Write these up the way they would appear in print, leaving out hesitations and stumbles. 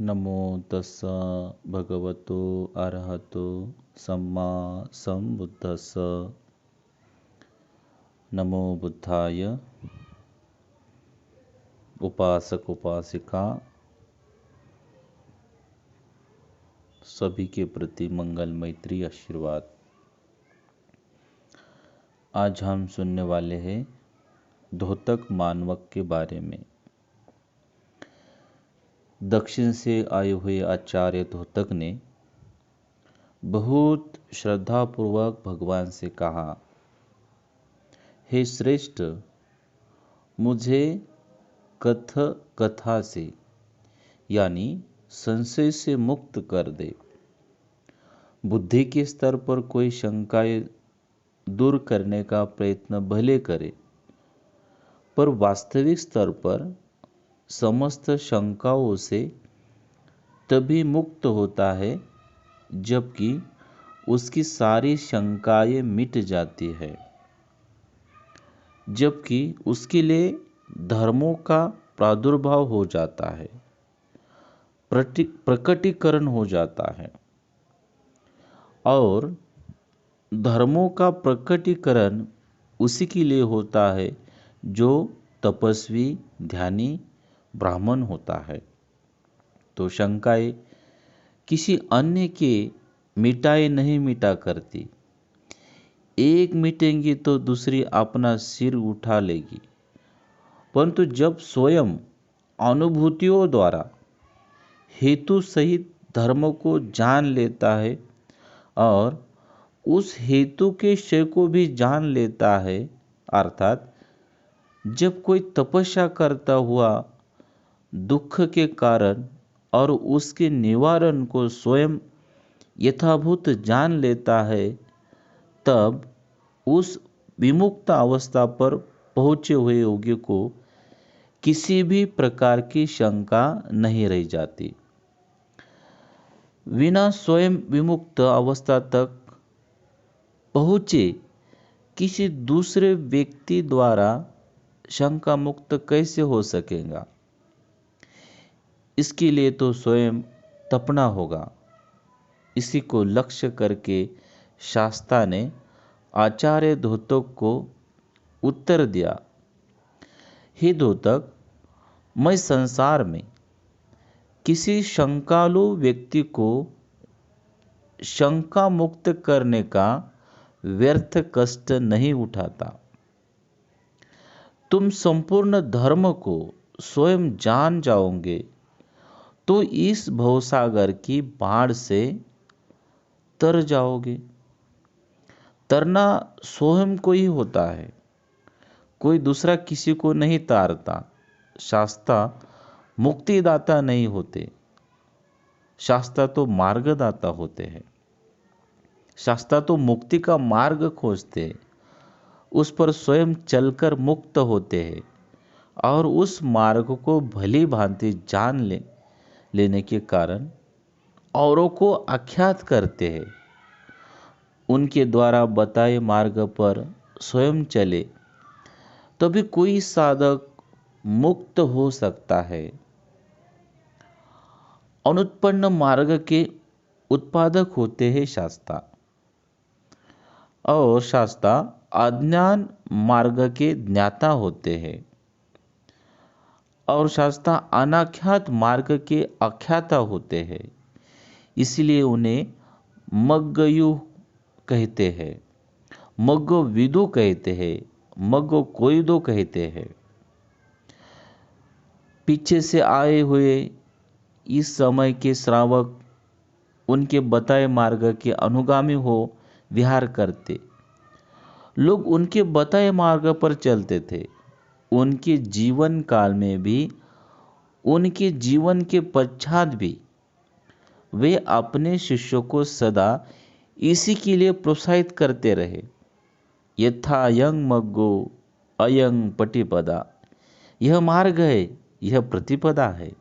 नमो तस्स भगवतो अरहतो सम्मा सम्बुद्धस्स। नमो बुद्धाय। उपासक उपासिका सभी के प्रति मंगल मैत्री आशीर्वाद। आज हम सुनने वाले हैं धोतक मानवक के बारे में। दक्षिण से आए हुए आचार्य धोतक ने बहुत श्रद्धापूर्वक भगवान से कहा, हे श्रेष्ठ, मुझे कथा से यानी संशय से मुक्त कर दे। बुद्धि के स्तर पर कोई शंकाएं दूर करने का प्रयत्न भले करे, पर वास्तविक स्तर पर समस्त शंकाओं से तभी मुक्त होता है जबकि उसकी सारी शंकाएं मिट जाती है, जबकि उसके लिए धर्मों का प्रादुर्भाव हो जाता है, प्रकटीकरण हो जाता है। और धर्मों का प्रकटीकरण उसी के लिए होता है जो तपस्वी ध्यानी ब्राह्मण होता है। तो शंकाएं किसी अन्य के मिटाए नहीं मिटा करती, एक मिटेंगी तो दूसरी अपना सिर उठा लेगी। परंतु जब स्वयं अनुभूतियों द्वारा हेतु सहित धर्म को जान लेता है और उस हेतु के क्षय को भी जान लेता है, अर्थात जब कोई तपस्या करता हुआ दुख के कारण और उसके निवारण को स्वयं यथाभूत जान लेता है, तब उस विमुक्त अवस्था पर पहुंचे हुए योगी को किसी भी प्रकार की शंका नहीं रह जाती। बिना स्वयं विमुक्त अवस्था तक पहुंचे किसी दूसरे व्यक्ति द्वारा शंका मुक्त कैसे हो सकेगा? इसके लिए तो स्वयं तपना होगा। इसी को लक्ष्य करके शास्त्रा ने आचार्य धोतक को उत्तर दिया, हे धोतक, मैं संसार में किसी शंकालु व्यक्ति को शंका मुक्त करने का व्यर्थ कष्ट नहीं उठाता। तुम संपूर्ण धर्म को स्वयं जान जाओगे तो इस भवसागर की बाढ़ से तर जाओगे। तरना स्वयं को ही होता है, कोई दूसरा किसी को नहीं तारता। शास्त्रा मुक्तिदाता नहीं होते, शास्त्रा तो मार्गदाता होते हैं। शास्त्रा तो मुक्ति का मार्ग खोजते हैं, उस पर स्वयं चलकर मुक्त होते हैं और उस मार्ग को भली भांति जान लेने के कारण औरों को आख्यात करते हैं। उनके द्वारा बताए मार्ग पर स्वयं चले तभी कोई साधक मुक्त हो सकता है। अनुत्पन्न मार्ग के उत्पादक होते हैं शास्त्रा, और शास्त्रा अज्ञान मार्ग के ज्ञाता होते हैं, और शास्त्रा अनाख्यात मार्ग के आख्याता होते हैं। इसलिए उन्हें मग्गयु कहते हैं, मग्गो विदु कहते हैं, मग्गो कोयदो कहते हैं। पीछे से आए हुए इस समय के श्रावक उनके बताए मार्ग के अनुगामी हो विहार करते। लोग उनके बताए मार्ग पर चलते थे। उनके जीवन काल में भी, उनके जीवन के पश्चात भी वे अपने शिष्यों को सदा इसी के लिए प्रोत्साहित करते रहे। यथा यंग मग्गो अयंग पटिपदा, यह मार्ग है, यह प्रतिपदा है।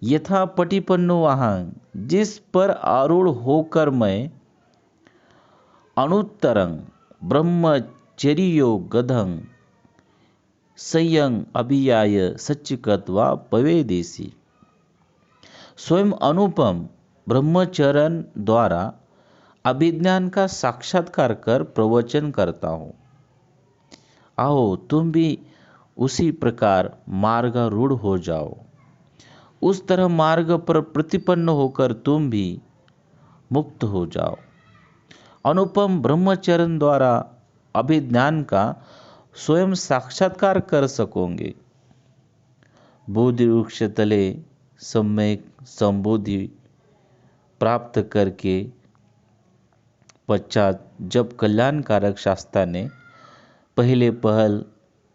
यथा पटिपन्नो अहं, जिस पर आरूढ़ होकर मैं अनुत्तरं ब्रह्मचर्यो गधं संयं अभियाय सच्चिकत्वा पवेदेसी। स्वयं अनुपम ब्रह्मचरण द्वारा अभिज्ञान का साक्षात्कार कर प्रवचन करता हूँ। आओ तुम भी उसी प्रकार मार्गारूढ़ हो जाओ। उस तरह मार्ग पर प्रतिपन्न होकर तुम भी मुक्त हो जाओ। अनुपम ब्रह्मचरण द्वारा अभिज्ञान का स्वयं साक्षात्कार कर सकोगे। बोधि वृक्ष तले सम्यक संबोधि प्राप्त करके पश्चात जब कल्याणकारक शास्त्र ने पहले पहल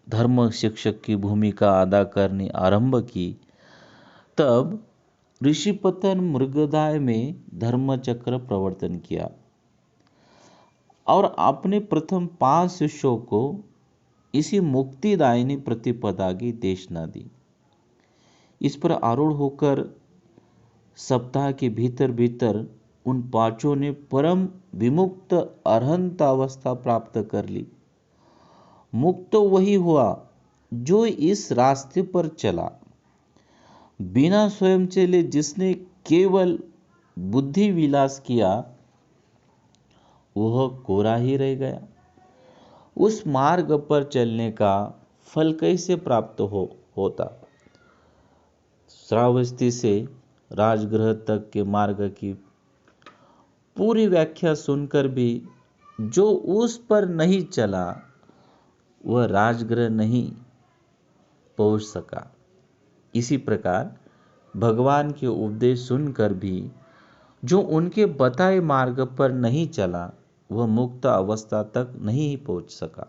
धर्म शिक्षक की भूमिका अदा करनी आरंभ की, तब ऋषिपतन मृगदाय में धर्मचक्र प्रवर्तन किया और अपने प्रथम 5 शिष्यों को इसी मुक्तिदायिनी प्रतिपदा की देशना दी। इस पर आरूढ़ होकर सप्ताह के भीतर भीतर उन 5 ने परम विमुक्त अरहंत अवस्था प्राप्त कर ली। मुक्त वही हुआ जो इस रास्ते पर चला, बिना स्वयं चले। जिसने केवल बुद्धि विलास किया वह कोरा ही रह गया। उस मार्ग पर चलने का फल कैसे प्राप्त होता? श्रावस्ती से राजगृह तक के मार्ग की पूरी व्याख्या सुनकर भी जो उस पर नहीं चला वह राजगृह नहीं पहुंच सका। इसी प्रकार भगवान के उपदेश सुनकर भी जो उनके बताए मार्ग पर नहीं चला वह मुक्त अवस्था तक नहीं पहुंच सका।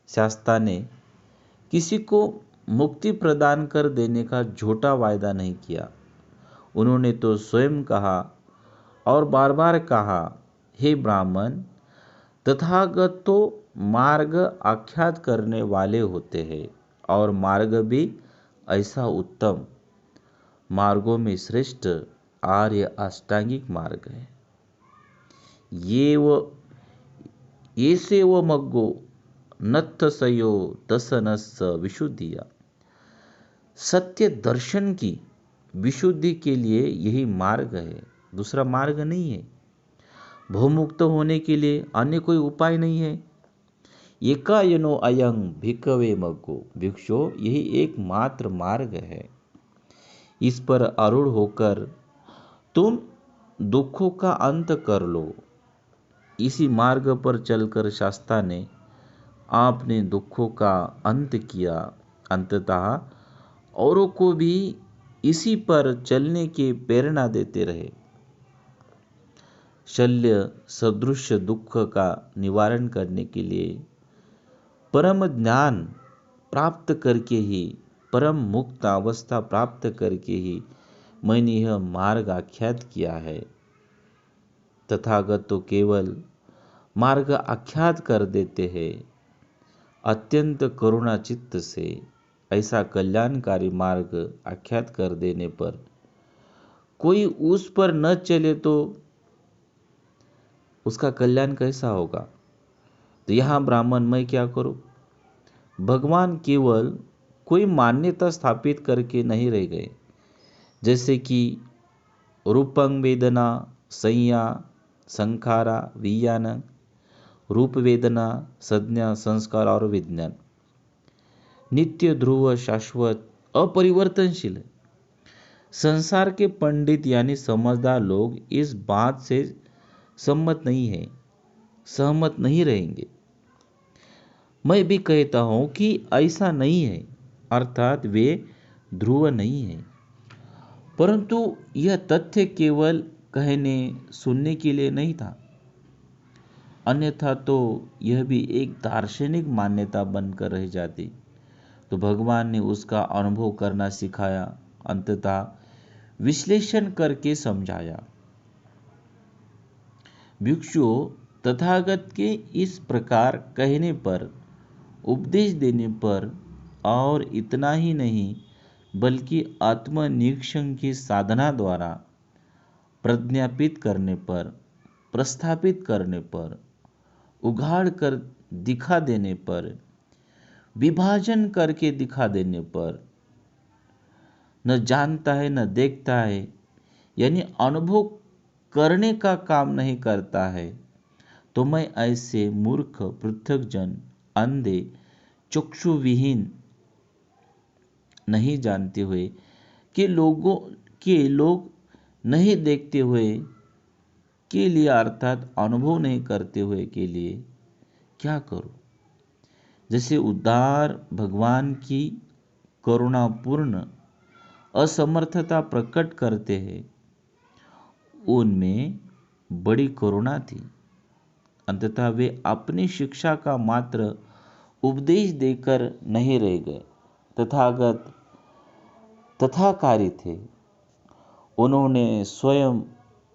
शास्त्र ने किसी को मुक्ति प्रदान कर देने का झूठा वायदा नहीं किया। उन्होंने तो स्वयं कहा और बार बार कहा, हे ब्राह्मण, तथागत तो मार्ग आख्यात करने वाले होते हैं और मार्ग भी ऐसा उत्तम मार्गों में श्रेष्ठ आर्य अष्टांगिक मार्ग है। ये से वो मग्गो नत्थ सयो दसनस विशुद्धिया। सत्य दर्शन की विशुद्धि के लिए यही मार्ग है, दूसरा मार्ग नहीं है। भवमुक्त होने के लिए अन्य कोई उपाय नहीं है। एकायनो अयं भिक्खवे मग्गो, भिक्षु यही एकमात्र मार्ग है। इस पर आरूढ़ होकर तुम दुखों का अंत कर लो। इसी मार्ग पर चलकर शास्त्र ने आपने दुखों का अंत किया। अंततः औरों को भी इसी पर चलने की प्रेरणा देते रहे। शल्य सदृश दुख का निवारण करने के लिए परम ज्ञान प्राप्त करके ही, परम मुक्त अवस्था प्राप्त करके ही मैंने यह मार्ग आख्यात किया है। तथागत तो केवल मार्ग आख्यात कर देते हैं। अत्यंत करुणा चित्त से ऐसा कल्याणकारी मार्ग आख्यात कर देने पर कोई उस पर न चले तो उसका कल्याण कैसा होगा? तो यहाँ ब्राह्मण मैं क्या करूं? भगवान केवल कोई मान्यता स्थापित करके नहीं रह गए, जैसे कि रूपं वेदना संज्ञा संखारा विज्ञान, रूप वेदना संज्ञा संस्कार और विज्ञान नित्य ध्रुव शाश्वत अपरिवर्तनशील है। संसार के पंडित यानी समझदार लोग इस बात से सहमत नहीं रहेंगे। मैं भी कहता हूं कि ऐसा नहीं है, अर्थात वे ध्रुव नहीं है। परंतु यह तथ्य केवल कहने सुनने के लिए नहीं था, अन्यथा तो यह भी एक दार्शनिक मान्यता बनकर रह जाती। तो भगवान ने उसका अनुभव करना सिखाया, अंततः विश्लेषण करके समझाया। भिक्षुओं, तथागत के इस प्रकार कहने पर, उपदेश देने पर और इतना ही नहीं बल्कि आत्मनिरीक्षण की साधना द्वारा प्रज्ञापित करने पर, प्रस्थापित करने पर, उघाड़ कर दिखा देने पर, विभाजन करके दिखा देने पर, न जानता है न देखता है, यानी अनुभव करने का काम नहीं करता है, तो मैं ऐसे मूर्ख, पृथकजन, अंधे, चक्षुविहीन नहीं जानते हुए कि लोग नहीं देखते हुए के लिए, अर्थात अनुभव नहीं करते हुए के लिए क्या करूं? जैसे उदार भगवान की करुणापूर्ण असमर्थता प्रकट करते हैं, उनमें बड़ी करुणा थी। अंततः वे अपनी शिक्षा का मात्र उपदेश देकर नहीं रह गए, तथागत तथाकारी थे। उन्होंने स्वयं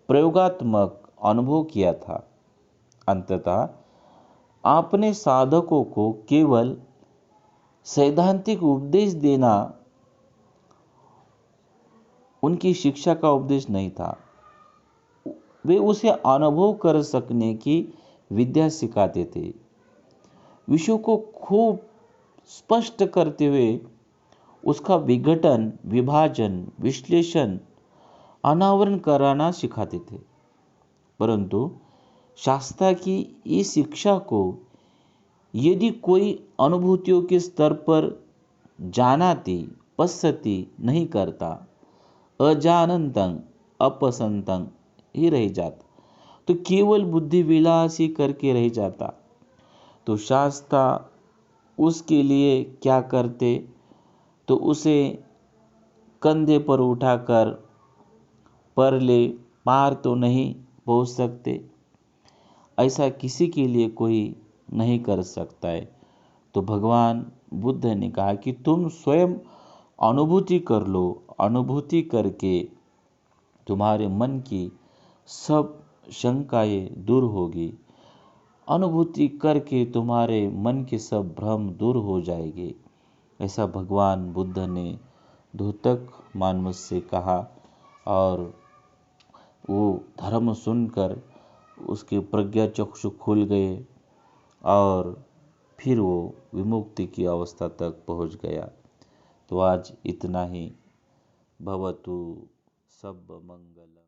प्रयोगात्मक अनुभव किया था। अंततः आपने साधकों को केवल सैद्धांतिक उपदेश देना उनकी शिक्षा का उपदेश नहीं था, वे उसे अनुभव कर सकने की विद्या सिखाते थे। विषयों को खूब स्पष्ट करते हुए उसका विघटन, विभाजन, विश्लेषण, अनावरण कराना सिखाते थे। परंतु शास्त्र की इस शिक्षा को यदि कोई अनुभूतियों के स्तर पर जानाति पश्यति नहीं करता, अजानंतं अपसंतं ही रह जाता, तो केवल बुद्धि विलास ही करके रह जाता, तो शास्त्र उसके लिए क्या करते? तो उसे कंधे पर उठाकर परले पार तो नहीं पहुंच सकते, ऐसा किसी के लिए कोई नहीं कर सकता है। तो भगवान बुद्ध ने कहा कि तुम स्वयं अनुभूति कर लो, अनुभूति करके तुम्हारे मन की सब शंकाएं दूर होगी, अनुभूति करके तुम्हारे मन के सब भ्रम दूर हो जाएंगे। ऐसा भगवान बुद्ध ने धूतक मानव से कहा, और वो धर्म सुनकर उसके प्रज्ञा चक्षु खुल गए और फिर वो विमुक्ति की अवस्था तक पहुंच गया। तो आज इतना ही। भवतु सब मंगल।